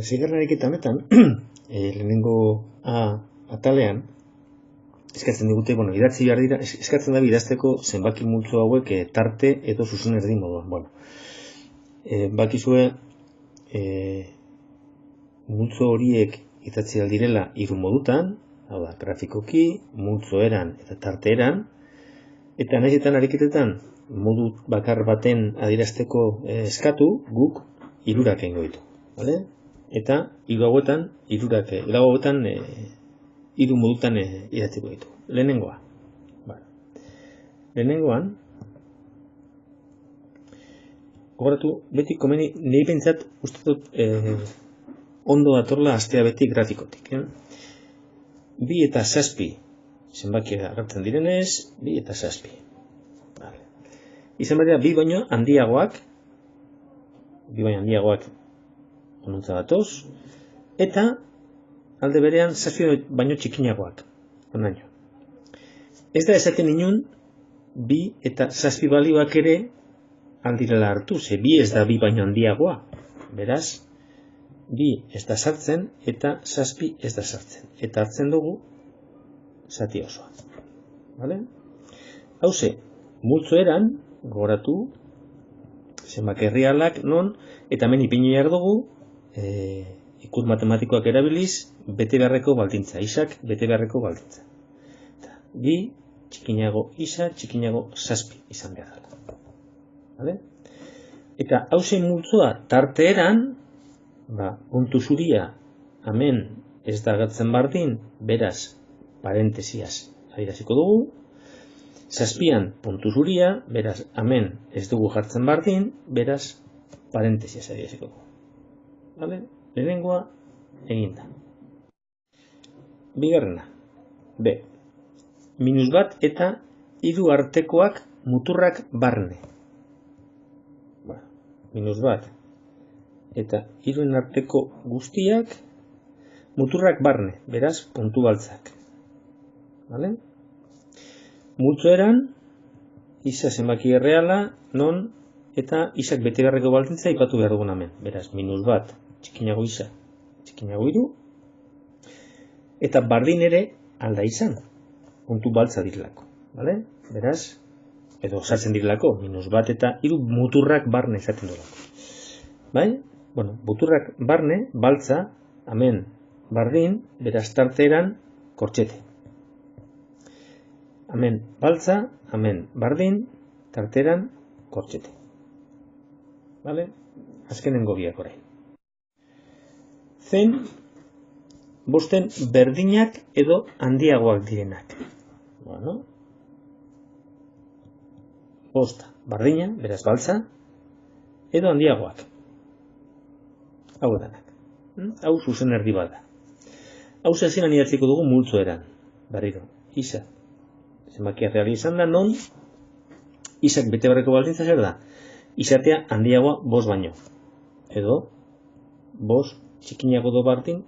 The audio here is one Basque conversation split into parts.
Zigarren ariketa honetan, lehenengo atalean, eskatzen digute, idatzi behar dira, eskatzen da idazteko zenbaki multzo hauek tarte edo zuzen erdi moduan. Bakizue, multzo horiek idatzi aldirela hiru modutan, hau da, grafikoki, multzo eran eta tarte eran, eta nahizetan ariketetan modu bakar baten adierazteko eskatu, guk hirurak egingo ditu. Eta hiru hauetan, hiru modutan idatziko ditu. Lehenengoa. Lehenengoan, gogoratu, beti komeni, nahi pentsat, uste dut, ondo datorla astea beti grafikotik. 2 eta 7 zenbakia agertzen direnez, 2 eta 7. Izan behar 2 baino handiagoak, onuntza datoz, eta alde berean 7 baino txikinagoak. Onaino. Ez da esaten inun 2 eta 7 balioak ere aldirela hartu, ze 2 ez da 2 baino handiagoa. Beraz, 2 ez da sartzen eta 7 ez da sartzen. Eta hartzen dugu zati osoa. Hauze, multzo eran, gogoratu, zenbaki errealak non, eta hemen ipini behar dugu, ikur matematikoak erabiliz, bete beharreko baldintza, isak bete beharreko baldintza. 2 txikinago isa, txikinago 7 izan behar dela. Eta hauze multzoa tarte eran, puntu zuria, hemen ez da agertzen bardin, beraz, parentesiaz adieraziko dugu. 7an puntu zuria, beraz, hemen ez dugu jartzen bardin, beraz, parentesiaz adieraziko dugu. Lehenengoa eginda. Bigarrena. B. -1 eta 3 artekoak muturrak barne. -1 eta 3 arteko guztiak muturrak barne, beraz, puntu baltzak. Multzo eran, isa zenbaki erreala, non, eta isak bete beharreko baldintza ipatu behar dugun hemen. Beraz, -1, txikinago isa, txikinago 3, eta bardin ere alda izan, puntu baltza direlako. Beraz, edo sartzen direlako, -1 eta 3 muturrak barne izaten durako. Muturrak barne, baltza, hemen bardin, beraz tarteran kortxete. Hemen baltza, hemen bardin, tarteran kortxete. Azkenengo biak orain. Zen, bosten berdinak edo handiagoak direnak. Bosta, bardina, beraz baltza, edo handiagoak. Hau danak. Hau zuzen erdi bada. Hau zezinan idatziko dugu multzo eran. Berriro, isa. Zenbakia reali izan da, non, isak bete beharreko baldintza zer da? Izatea handiagoa 5 baino. Edo, 5 txikinago do bardin,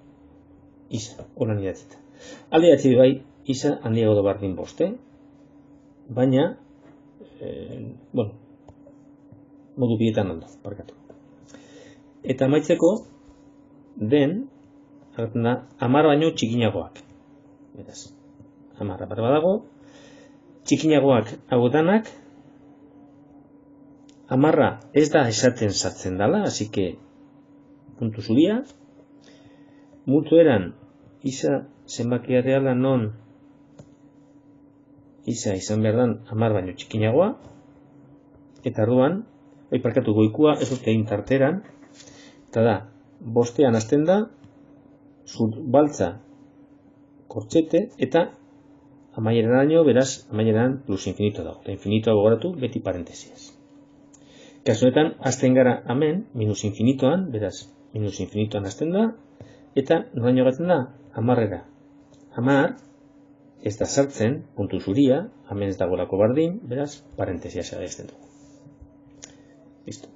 isa. Horan idatzita. Alde idatzi bai, isa handiago do bardin 5, baina, modu bietan ondo, parkatu. Eta maitzeko, den, 10 baino txikinagoak. Beraz, 10 badago, txikinagoak hau danak, 10 ez da esaten sartzen dala, así que, puntu zuria, multzo eran, isa zenbakia reala non, isa izan behar dan 10 baino txikinagoa, eta arduan, parkatu goikua, ez dut egin tarteran, eta da, 5ean hasten da, baltza kortxete, eta amaieraraino, beraz, amaieran plus infinito dago. Eta infinitoa gogoratu, beti parentesiaz. Kasunetan, hasten gara hemen, minus infinitoan, beraz, minus infinitoan hasten da, eta noraino gaten da, 10era. 10 ez da sartzen, puntu zuria, hemen ez dagoelako bardin, beraz, parentesiaz adierazten dugu. Listo.